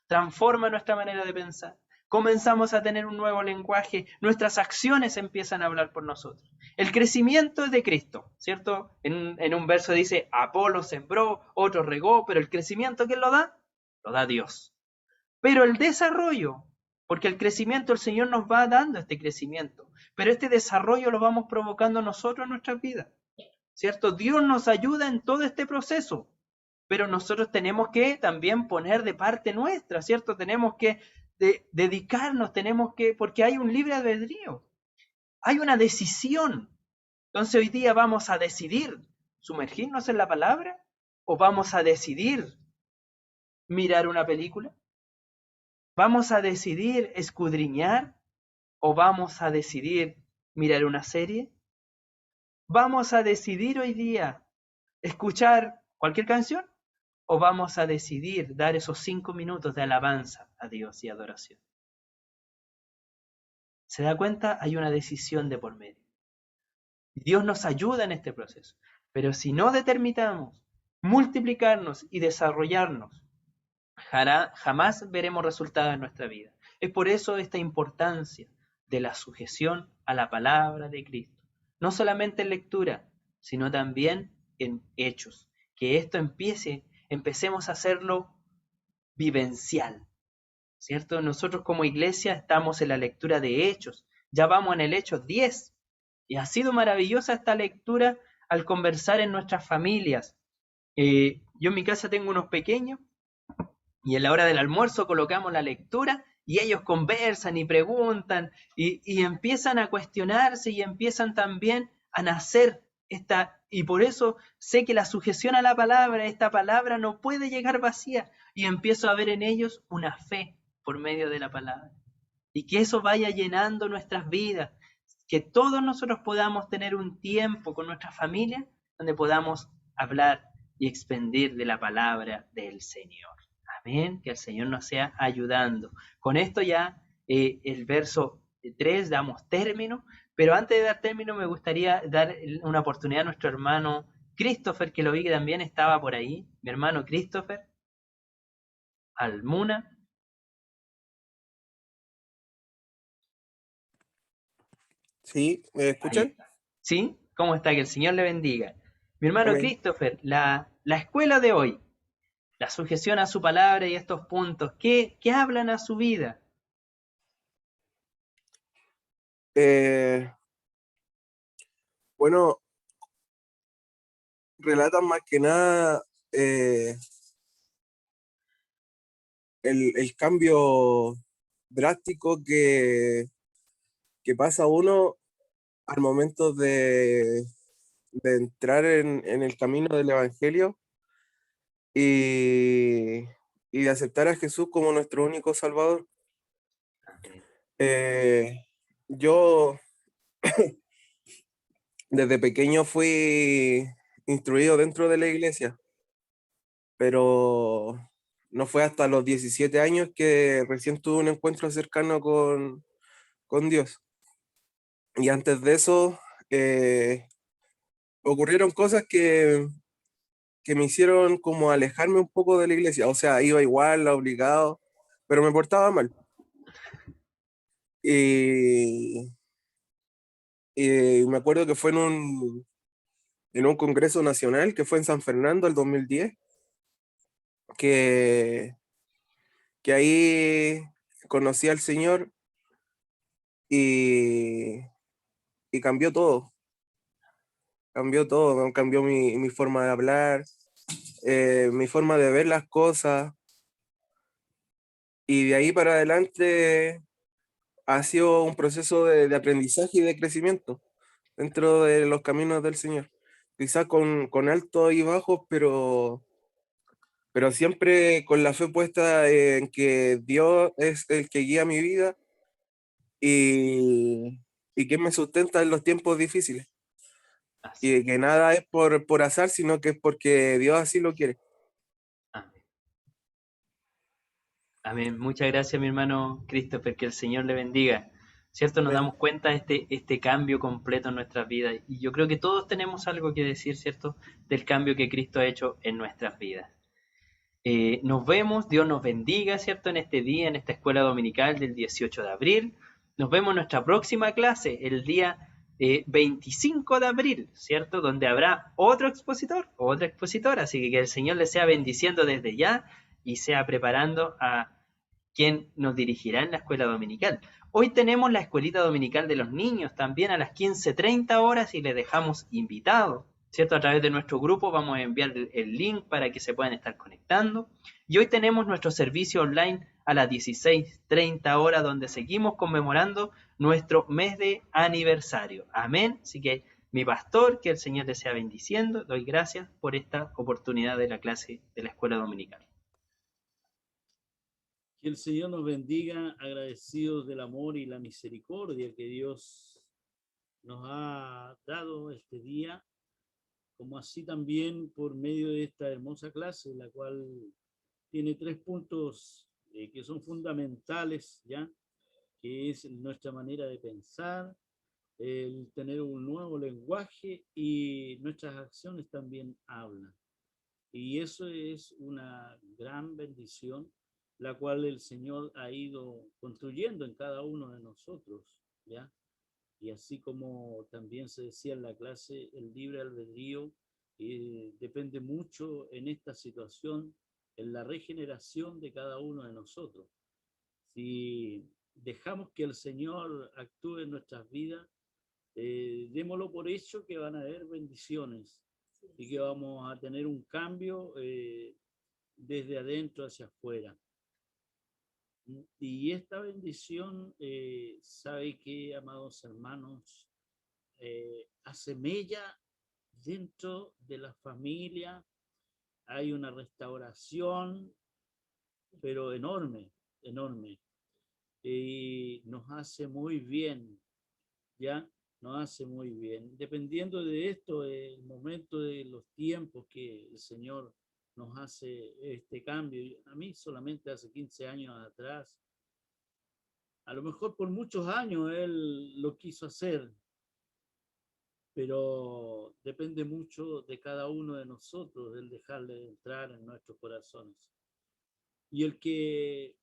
transforma nuestra manera de pensar. Comenzamos a tener un nuevo lenguaje, nuestras acciones empiezan a hablar por nosotros. El crecimiento es de Cristo, ¿cierto? En un verso dice, Apolo sembró, otro regó, pero el crecimiento, ¿quién lo da? Lo da Dios. Pero el desarrollo, porque el crecimiento, el Señor nos va dando este crecimiento, pero este desarrollo lo vamos provocando nosotros en nuestras vidas, ¿cierto? Dios nos ayuda en todo este proceso, pero nosotros tenemos que también poner de parte nuestra, ¿cierto? Tenemos que dedicarnos, porque hay un libre albedrío, hay una decisión. Entonces hoy día vamos a decidir sumergirnos en la palabra o vamos a decidir mirar una película. ¿Vamos a decidir escudriñar o vamos a decidir mirar una serie? ¿Vamos a decidir hoy día escuchar cualquier canción o vamos a decidir dar esos 5 minutos de alabanza a Dios y adoración? ¿Se da cuenta? Hay una decisión de por medio. Dios nos ayuda en este proceso, pero si no determinamos multiplicarnos y desarrollarnos, jamás veremos resultados en nuestra vida. Es por eso esta importancia de la sujeción a la palabra de Cristo. No solamente en lectura, sino también en hechos. Que esto empecemos a hacerlo vivencial, ¿cierto? Nosotros como iglesia estamos en la lectura de Hechos. Ya vamos en el Hechos 10. Y ha sido maravillosa esta lectura al conversar en nuestras familias. Yo en mi casa tengo unos pequeños y en la hora del almuerzo colocamos la lectura y ellos conversan y preguntan y empiezan a cuestionarse y empiezan también a nacer y por eso sé que la sujeción a la palabra, esta palabra no puede llegar vacía, y empiezo a ver en ellos una fe por medio de la palabra y que eso vaya llenando nuestras vidas, que todos nosotros podamos tener un tiempo con nuestra familia donde podamos hablar y expandir de la palabra del Señor. Amén, que el Señor nos sea ayudando. Con esto ya el verso 3 damos término, pero antes de dar término me gustaría dar una oportunidad a nuestro hermano Christopher, que lo vi que también estaba por ahí, mi hermano Christopher Almuna. Sí, ¿me escuchan? ¿Sí? ¿Cómo está? Que el Señor le bendiga. Mi hermano Amén. Christopher, la escuela de hoy, la sujeción a su palabra y estos puntos, ¿qué hablan a su vida? Bueno, relatan más que nada el cambio drástico que pasa uno al momento de entrar en el camino del Evangelio y de aceptar a Jesús como nuestro único Salvador. Yo desde pequeño fui instruido dentro de la iglesia, pero no fue hasta los 17 años que recién tuve un encuentro cercano con Dios. Y antes de eso ocurrieron cosas que me hicieron como alejarme un poco de la iglesia. O sea, iba igual, obligado, pero me portaba mal. Y me acuerdo que fue en un congreso nacional que fue en San Fernando el 2010, que ahí conocí al Señor y cambió todo. Cambió mi forma de hablar, mi forma de ver las cosas. Y de ahí para adelante ha sido un proceso de aprendizaje y de crecimiento dentro de los caminos del Señor. Quizás con altos y bajos, pero siempre con la fe puesta en que Dios es el que guía mi vida y que me sustenta en los tiempos difíciles. Así. Y que nada es por azar, sino que es porque Dios así lo quiere. Amén. Amén. Muchas gracias, mi hermano Christopher, que el Señor le bendiga. ¿Cierto? Nos damos cuenta de este cambio completo en nuestras vidas. Y yo creo que todos tenemos algo que decir, ¿cierto? Del cambio que Cristo ha hecho en nuestras vidas. Nos vemos, Dios nos bendiga, ¿cierto? En este día, en esta escuela dominical del 18 de abril. Nos vemos en nuestra próxima clase, el día 25 de abril, ¿cierto? Donde habrá otro expositor, otra expositora. Así que el Señor les sea bendiciendo desde ya y sea preparando a quien nos dirigirá en la escuela dominical. Hoy tenemos la escuelita dominical de los niños también a las 15:30 horas y les dejamos invitados, ¿cierto? A través de nuestro grupo vamos a enviar el link para que se puedan estar conectando. Y hoy tenemos nuestro servicio online a las 16:30 horas donde seguimos conmemorando nuestro mes de aniversario. Amén. Así que mi pastor, que el Señor les sea bendiciendo. Doy gracias por esta oportunidad de la clase de la escuela dominical. Que el Señor nos bendiga, agradecidos del amor y la misericordia que Dios nos ha dado este día, como así también por medio de esta hermosa clase, la cual tiene 3 puntos que son fundamentales, ¿ya? Que es nuestra manera de pensar, el tener un nuevo lenguaje y nuestras acciones también hablan. Y eso es una gran bendición, la cual el Señor ha ido construyendo en cada uno de nosotros, ¿ya? Y así como también se decía en la clase, el libre albedrío depende mucho en esta situación, en la regeneración de cada uno de nosotros. Si dejamos que el Señor actúe en nuestras vidas, démoslo por hecho que van a haber bendiciones y que vamos a tener un cambio desde adentro hacia afuera. Y esta bendición, sabe que, amados hermanos, hace mella dentro de la familia. Hay una restauración, pero enorme, enorme. Y nos hace muy bien, ¿ya? Nos hace muy bien. Dependiendo de esto, el momento de los tiempos que el Señor nos hace este cambio. A mí solamente hace 15 años atrás, a lo mejor por muchos años Él lo quiso hacer, pero depende mucho de cada uno de nosotros, el dejarle entrar en nuestros corazones. Y el que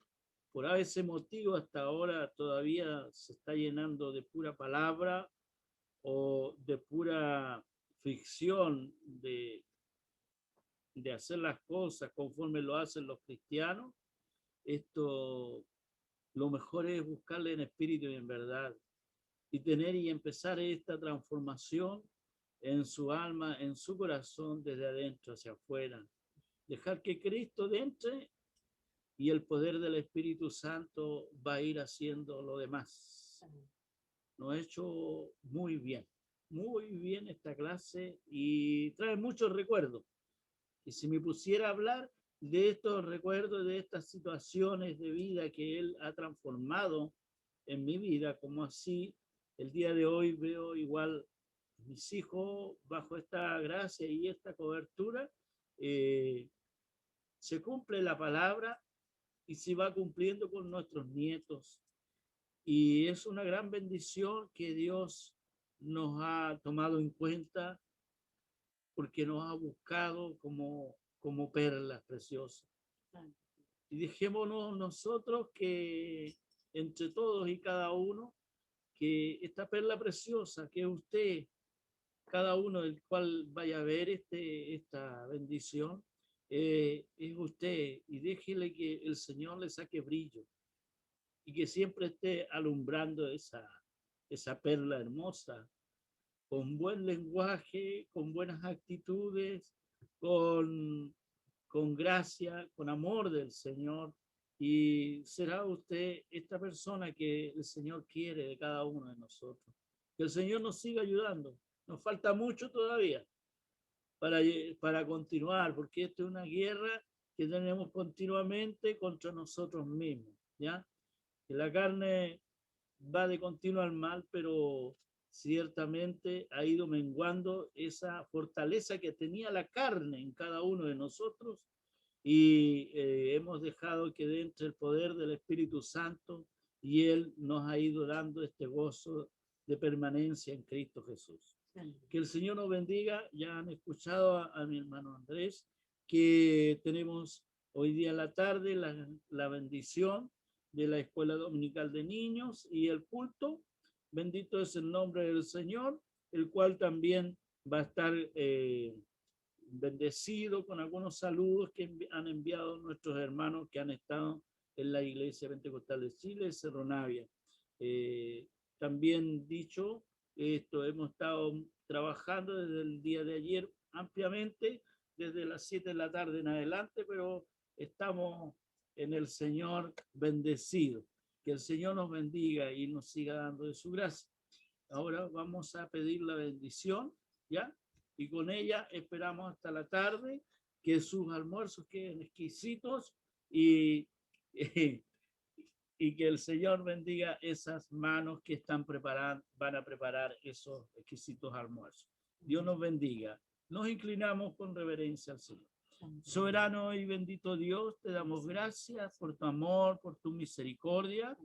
por ese motivo hasta ahora todavía se está llenando de pura palabra o de pura ficción de hacer las cosas conforme lo hacen los cristianos, esto lo mejor es buscarle en espíritu y en verdad y tener y empezar esta transformación en su alma, en su corazón, desde adentro hacia afuera. Dejar que Cristo entre y el poder del Espíritu Santo va a ir haciendo lo demás. Nos ha hecho muy bien esta clase y trae muchos recuerdos. Y si me pusiera a hablar de estos recuerdos, de estas situaciones de vida que Él ha transformado en mi vida, como así el día de hoy veo igual mis hijos bajo esta gracia y esta cobertura, se cumple la palabra y se va cumpliendo con nuestros nietos. Y es una gran bendición que Dios nos ha tomado en cuenta porque nos ha buscado como perlas preciosas. Y dejémonos nosotros que entre todos y cada uno, que esta perla preciosa que usted, cada uno del cual vaya a ver esta bendición, es usted, y déjele que el Señor le saque brillo y que siempre esté alumbrando esa perla hermosa, con buen lenguaje, con buenas actitudes, con gracia, con amor del Señor, y será usted esta persona que el Señor quiere de cada uno de nosotros. Que el Señor nos siga ayudando. Nos falta mucho todavía para continuar, porque esta es una guerra que tenemos continuamente contra nosotros mismos, ¿ya? Que la carne va de continuo al mal, pero ciertamente ha ido menguando esa fortaleza que tenía la carne en cada uno de nosotros, y hemos dejado que entre el poder del Espíritu Santo, y Él nos ha ido dando este gozo de permanencia en Cristo Jesús. Que el Señor nos bendiga. Ya han escuchado a mi hermano Andrés que tenemos hoy día en la tarde la bendición de la Escuela Dominical de Niños y el culto. Bendito es el nombre del Señor, el cual también va a estar bendecido con algunos saludos que han enviado nuestros hermanos que han estado en la Iglesia Pentecostal de Chile, Cerro Navia. También dicho esto, hemos estado trabajando desde el día de ayer ampliamente, desde las 7 de la tarde en adelante, pero estamos en el Señor bendecido. Que el Señor nos bendiga y nos siga dando de su gracia. Ahora vamos a pedir la bendición, ¿ya? Y con ella esperamos hasta la tarde que sus almuerzos queden exquisitos y que el Señor bendiga esas manos que están preparando, van a preparar esos exquisitos almuerzos. Dios nos bendiga. Nos inclinamos con reverencia al Señor. Soberano y bendito Dios, te damos gracias por tu amor, por tu misericordia,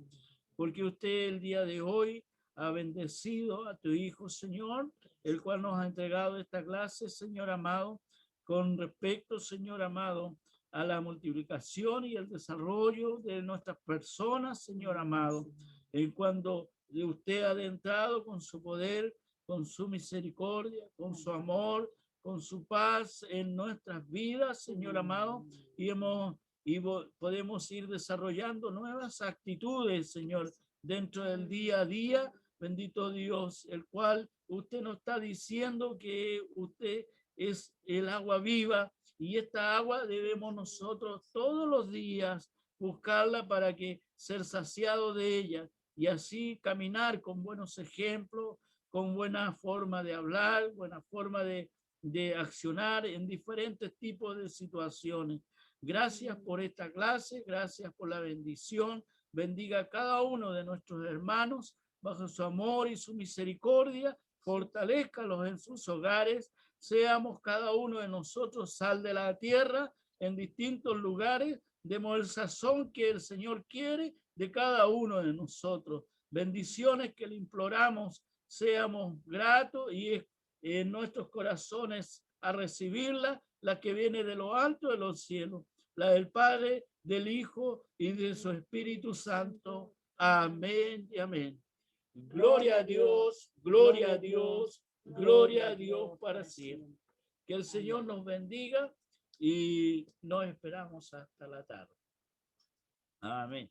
porque usted el día de hoy ha bendecido a tu Hijo, Señor, el cual nos ha entregado esta clase, Señor amado, con respecto, Señor amado, a la multiplicación y el desarrollo de nuestras personas, Señor amado, en cuando usted ha adentrado con su poder, con su misericordia, con su amor, con su paz en nuestras vidas, Señor amado, y podemos ir desarrollando nuevas actitudes, Señor, dentro del día a día. Bendito Dios, el cual usted nos está diciendo que usted es el agua viva, y esta agua debemos nosotros todos los días buscarla para que ser saciado de ella y así caminar con buenos ejemplos, con buena forma de hablar, buena forma de accionar en diferentes tipos de situaciones. Gracias por esta clase, gracias por la bendición. Bendiga a cada uno de nuestros hermanos bajo su amor y su misericordia. Fortalézcalos en sus hogares. Seamos cada uno de nosotros sal de la tierra en distintos lugares. Demos el sazón que el Señor quiere de cada uno de nosotros. Bendiciones que le imploramos, seamos gratos y en nuestros corazones a recibirla, la que viene de lo alto de los cielos, la del Padre, del Hijo y de su Espíritu Santo. Amén y amén. Gloria a Dios, gloria a Dios, gloria a Dios para siempre. Que el Señor nos bendiga y nos esperamos hasta la tarde. Amén.